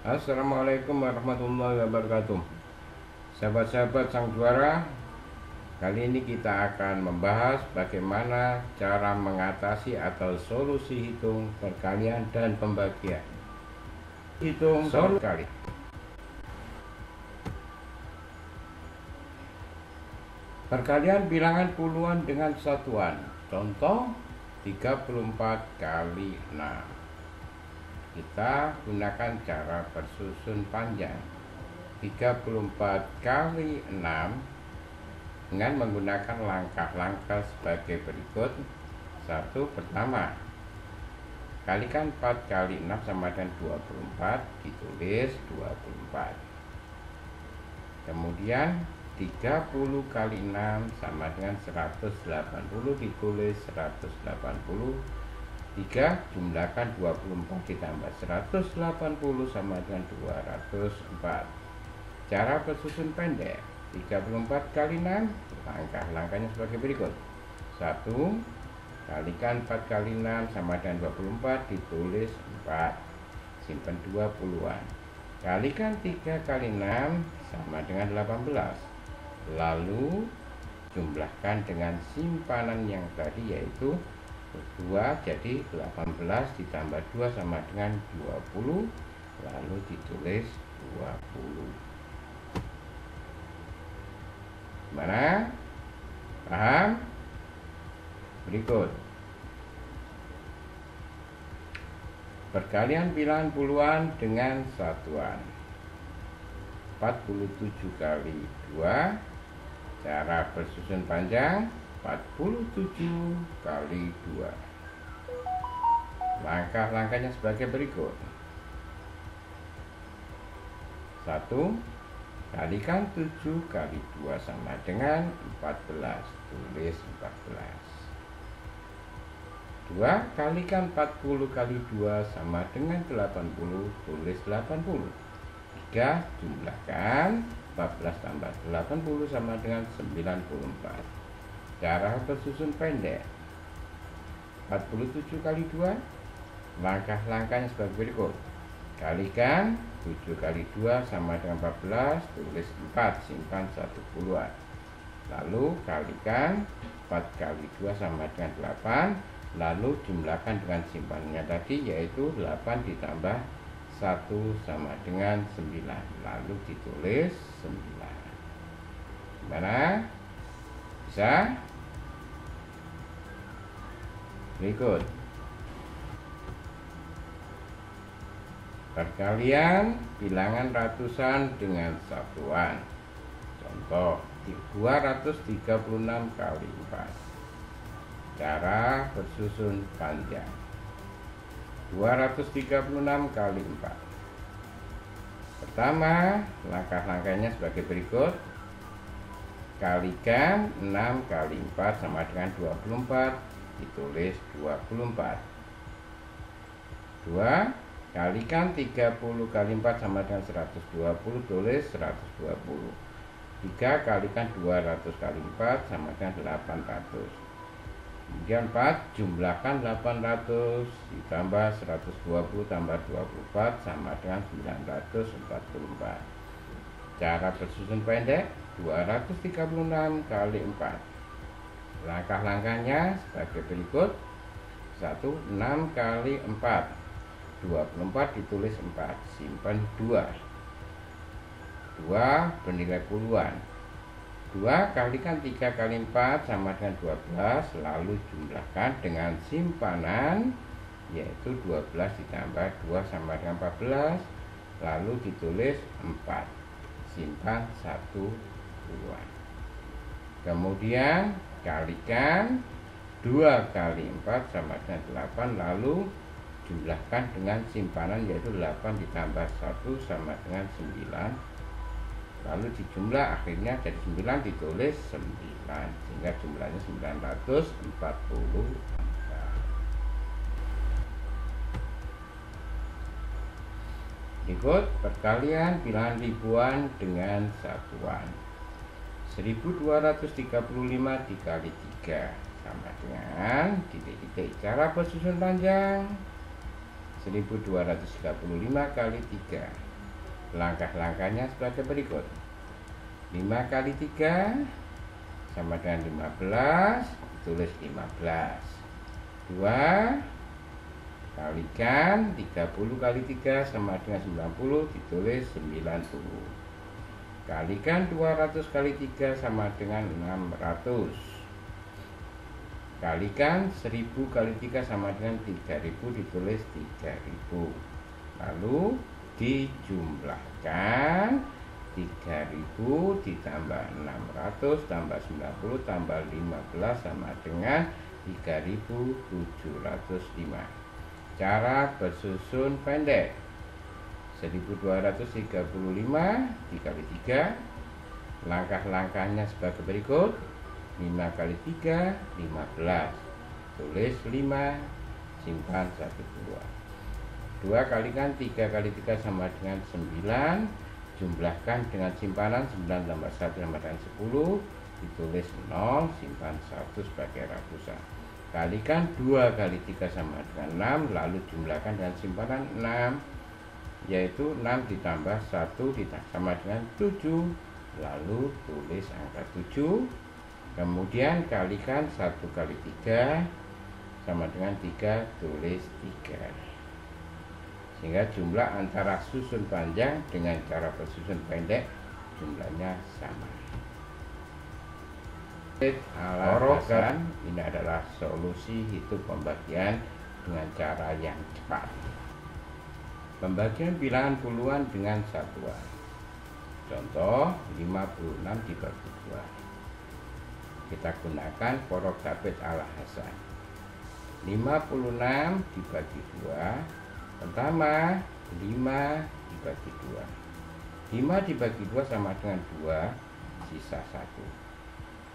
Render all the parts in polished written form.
Assalamualaikum warahmatullahi wabarakatuh. Sahabat-sahabat sang juara, kali ini kita akan membahas bagaimana cara mengatasi atau solusi hitung perkalian dan pembagian. Hitung solusi kali. Perkalian bilangan puluhan dengan satuan. Contoh 34 kali 6. Kita gunakan cara bersusun panjang. 34 kali 6 dengan menggunakan langkah-langkah sebagai berikut. Satu, pertama, kalikan 4 kali 6 sama dengan 24, ditulis 24. Kemudian 30 kali 6 sama dengan 180, ditulis 180. 3, jumlahkan 24 ditambah 180 sama dengan 204. Cara bersusun pendek. 34 kali 6, langkah-langkahnya sebagai berikut. 1, kalikan 4 kali 6 sama dengan 24, ditulis 4, simpan 20-an. Kalikan 3 kali 6 sama dengan 18, lalu jumlahkan dengan simpanan yang tadi yaitu 2, jadi 18 ditambah 2 sama dengan 20, lalu ditulis 20. Gimana? Paham? Berikut perkalian bilangan puluhan dengan satuan. 47 kali 2. Cara bersusun panjang. 47 kali 2. Langkah-langkahnya sebagai berikut. 1, kalikan 7 kali 2 sama dengan 14, tulis 14. 2, kalikan 40 kali 2 sama dengan 80, tulis 80. 3, jumlahkan 14 tambah 80 sama dengan 94. Cara bersusun pendek. 47 kali 2. Langkah-langkahnya sebagai berikut. Kalikan 7 kali 2 sama dengan 14, tulis 4, simpan 10-an. Lalu kalikan 4 kali 2 sama dengan 8, lalu jumlahkan dengan simpanannya tadi yaitu 8 ditambah 1 sama dengan 9, lalu ditulis 9. Gimana? Bisa? Berikut perkalian bilangan ratusan dengan satuan. Contoh 236 kali 4. Cara bersusun panjang. 236 kali 4. Pertama, langkah-langkahnya sebagai berikut. Kalikan 6 kali 4 sama dengan 24, ditulis 24. 2, kalikan 30 kali 4 sama dengan 120, tulis 120. 3, kalikan 200 kali 4 sama dengan 800. Kemudian 4, jumlahkan 800 ditambah 120 tambah 24 sama dengan 944. Cara bersusun pendek. 236 kali 4. Langkah-langkahnya sebagai berikut. 1, 6 kali 4, 24, ditulis 4, simpan 2. 2 bernilai puluhan. 2, kalikan 3 kali 4 sama dengan 12, lalu jumlahkan dengan simpanan yaitu 12 ditambah 2 sama dengan 14, lalu ditulis 4, simpan 1, 2. Kemudian kalikan 2 kali 4 sama dengan 8, lalu jumlahkan dengan simpanan yaitu 8 ditambah 1 sama dengan 9, lalu dijumlah akhirnya jadi 9, ditulis 9, sehingga jumlahnya 940. Berikut perkalian bilangan ribuan dengan satuan. 1235 dikali 3 sama dengan titik-titik. Cara bersusun panjang. 1235 kali 3. Langkah-langkahnya sebagai berikut. 5 kali 3 sama dengan 15, ditulis 15. 2 kalikan 30 kali 3 sama dengan 90, ditulis 90. Kalikan 200 kali 3 sama dengan 600. Kalikan 1000 kali 3 sama dengan 3000, ditulis 3000. Lalu dijumlahkan 3000 ditambah 600 tambah 90 tambah 15 sama dengan 3705. Cara bersusun pendek. 1235 dikali 3. Langkah-langkahnya sebagai berikut. 5 kali 3 15, tulis 5, simpan 1 2. 2 kalikan 3 kali 3 sama dengan 9, jumlahkan dengan simpanan 9 tambah 1 sama dengan 10, ditulis 0, simpan 1 sebagai ratusan. Kalikan 2 kali 3 sama dengan 6, lalu jumlahkan dengan simpanan 6, yaitu 6 ditambah 1 sama dengan 7, lalu tulis angka 7. Kemudian kalikan 1 kali 3 sama dengan 3, tulis 3. Sehingga jumlah antara susun panjang dengan cara bersusun pendek jumlahnya sama. Alasan ini adalah solusi hitung pembagian dengan cara yang cepat. Pembagian bilangan puluhan dengan satuan. Contoh 56 dibagi 2. Kita gunakan Porokabet ala Hasan. 56 dibagi 2. Pertama 5 dibagi 2. 5 dibagi 2 sama dengan 2, sisa 1.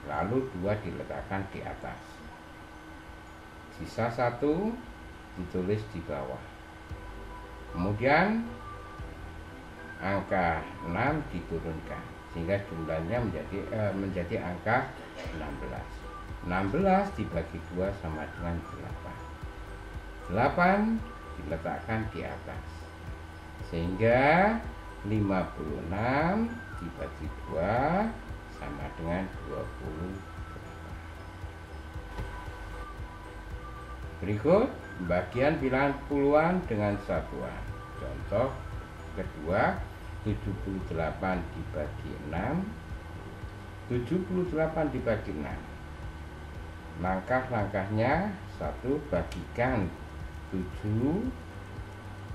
Lalu 2 diletakkan di atas. Sisa 1 ditulis di bawah. Kemudian angka 6 diturunkan sehingga jumlahnya menjadi angka 16. 16 dibagi 2 sama dengan 8. 8 diletakkan di atas sehingga 56 dibagi 2 sama dengan 28. Berikut bagian bilangan puluhan dengan satuan. Contoh kedua 78 dibagi 6. 78 dibagi 6. Langkah-langkahnya 1, bagikan 7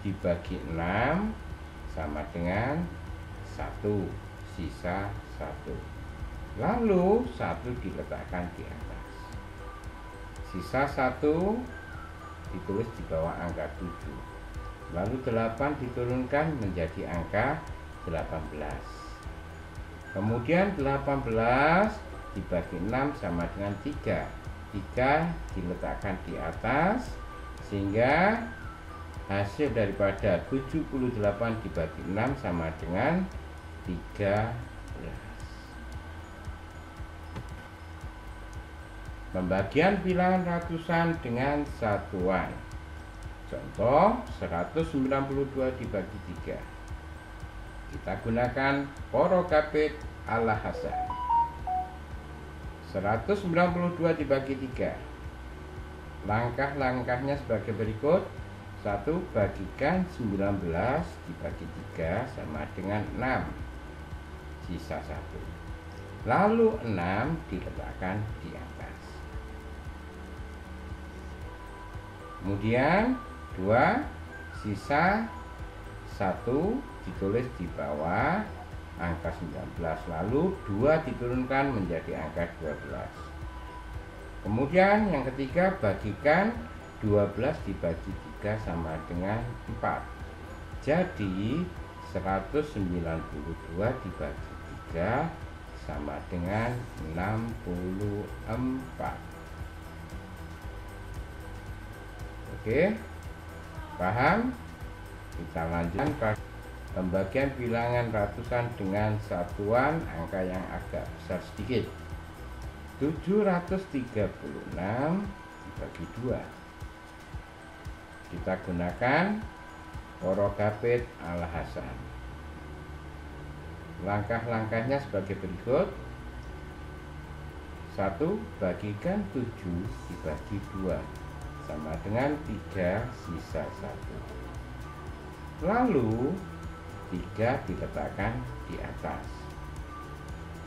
dibagi 6 sama dengan 1, sisa 1. Lalu 1 diletakkan di atas. Sisa 1 ditulis di bawah angka 7. Lalu 8 diturunkan menjadi angka 18. Kemudian 18 dibagi 6 sama dengan 3. 3 diletakkan di atas sehingga hasil daripada 78 dibagi 6 sama dengan 13. Pembagian bilangan ratusan dengan satuan. Contoh 192 dibagi 3. Kita gunakan Porokabet ala Hasan. 192 dibagi 3. Langkah-langkahnya sebagai berikut. 1, bagikan 19 dibagi 3 sama dengan 6, sisa 1. Lalu 6 diletakkan di atas. Kemudian 2, sisa 1 ditulis di bawah angka 19. Lalu 2 diturunkan menjadi angka 12. Kemudian yang ketiga, bagikan 12 dibagi 3 sama dengan 4. Jadi 192 dibagi 3 sama dengan 64. Oke, paham? Kita lanjutkan pembagian bilangan ratusan dengan satuan angka yang agak besar sedikit. 736 dibagi 2. Kita gunakan Porokabet ala Hasan. Langkah-langkahnya sebagai berikut. 1. Bagikan 7 dibagi 2 sama dengan 3 sisa 1. Lalu 3 diletakkan di atas.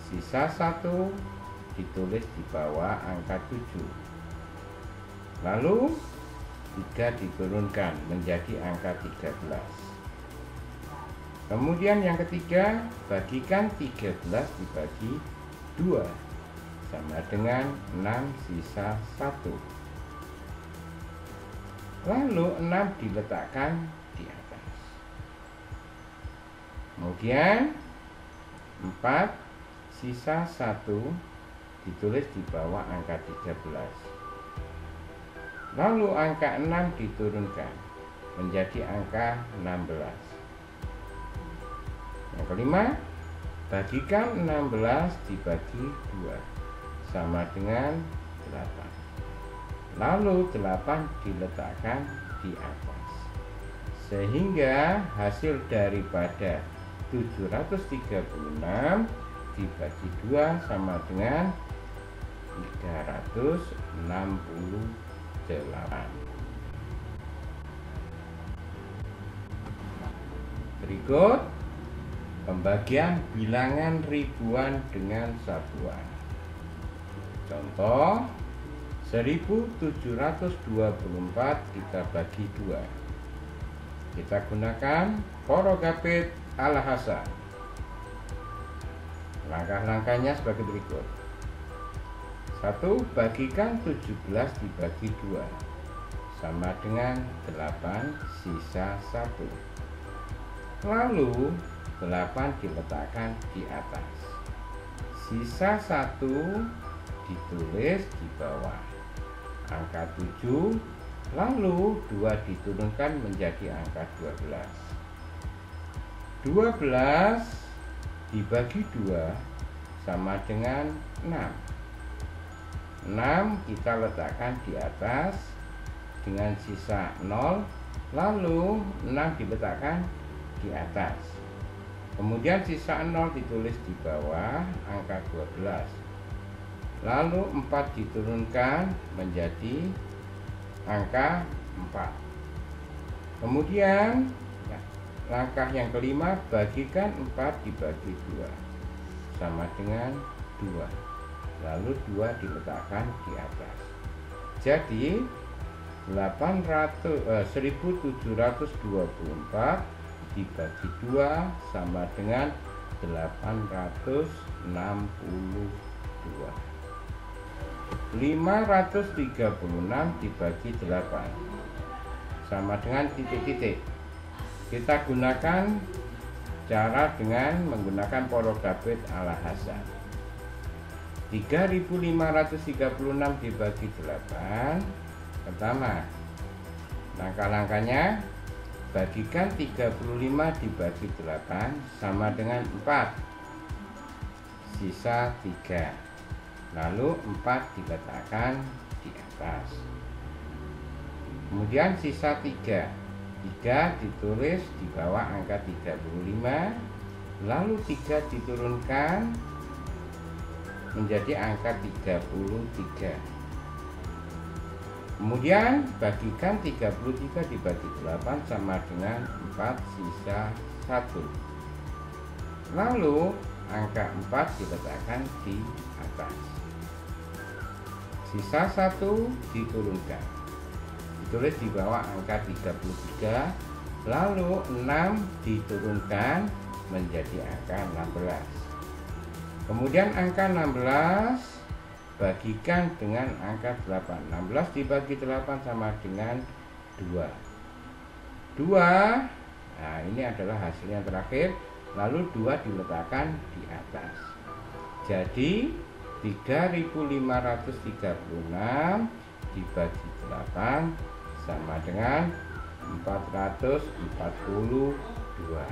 Sisa 1 ditulis di bawah angka 7. Lalu 3 diturunkan menjadi angka 13. Kemudian yang ketiga, bagikan 13 dibagi 2 sama dengan 6 sisa 1. Lalu 6 diletakkan di atas. Kemudian 4 sisa 1 ditulis di bawah angka 13. Lalu angka 6 diturunkan menjadi angka 16. Yang kelima, bagikan 16 dibagi 2 sama dengan 8. Lalu 8 diletakkan di atas. Sehingga hasil daripada 736 dibagi 2 sama dengan 368. Berikut pembagian bilangan ribuan dengan satuan. Contoh 1724 kita bagi 2. Kita gunakan Porogapit Al-Hasan. Langkah-langkahnya sebagai berikut. 1. Bagikan 17 dibagi 2 sama dengan 8 sisa 1. Lalu 8 diletakkan di atas. Sisa 1 ditulis di bawah angka 7. Lalu 2 diturunkan menjadi angka 12. 12 dibagi 2 sama dengan 6. 6 kita letakkan di atas dengan sisa 0. Lalu 6 diletakkan di atas. Kemudian sisa 0 ditulis di bawah angka 12. Lalu 4 diturunkan menjadi angka 4. Kemudian langkah yang kelima, bagikan 4 dibagi 2 sama dengan 2. Lalu 2 diletakkan di atas. Jadi 1724 dibagi 2 sama dengan 862. 536 dibagi 8 sama dengan titik-titik. Kita gunakan cara dengan menggunakan Porogapit Al-Hasan. 3536 dibagi 8. Pertama, langkah-langkahnya, bagikan 35 dibagi 8 sama dengan 4 sisa 3. Lalu 4 diletakkan di atas. Kemudian sisa 3 ditulis di bawah angka 35. Lalu 3 diturunkan menjadi angka 33. Kemudian bagikan 33 dibagi 8 sama dengan 4 sisa 1. Lalu angka 4 diletakkan di atas. Sisa 1 diturunkan, ditulis di bawah angka 33. Lalu 6 diturunkan menjadi angka 16. Kemudian angka 16 bagikan dengan angka 8. 16 dibagi 8 sama dengan 2. 2, nah ini adalah hasil yang terakhir. Lalu 2 diletakkan di atas. Jadi 3536 dibagi 8 sama dengan 442.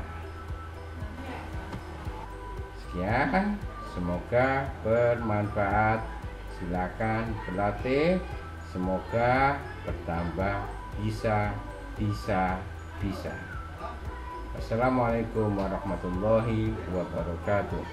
Sekian, semoga bermanfaat. Silakan berlatih, semoga bertambah bisa. Assalamualaikum warahmatullahi wabarakatuh.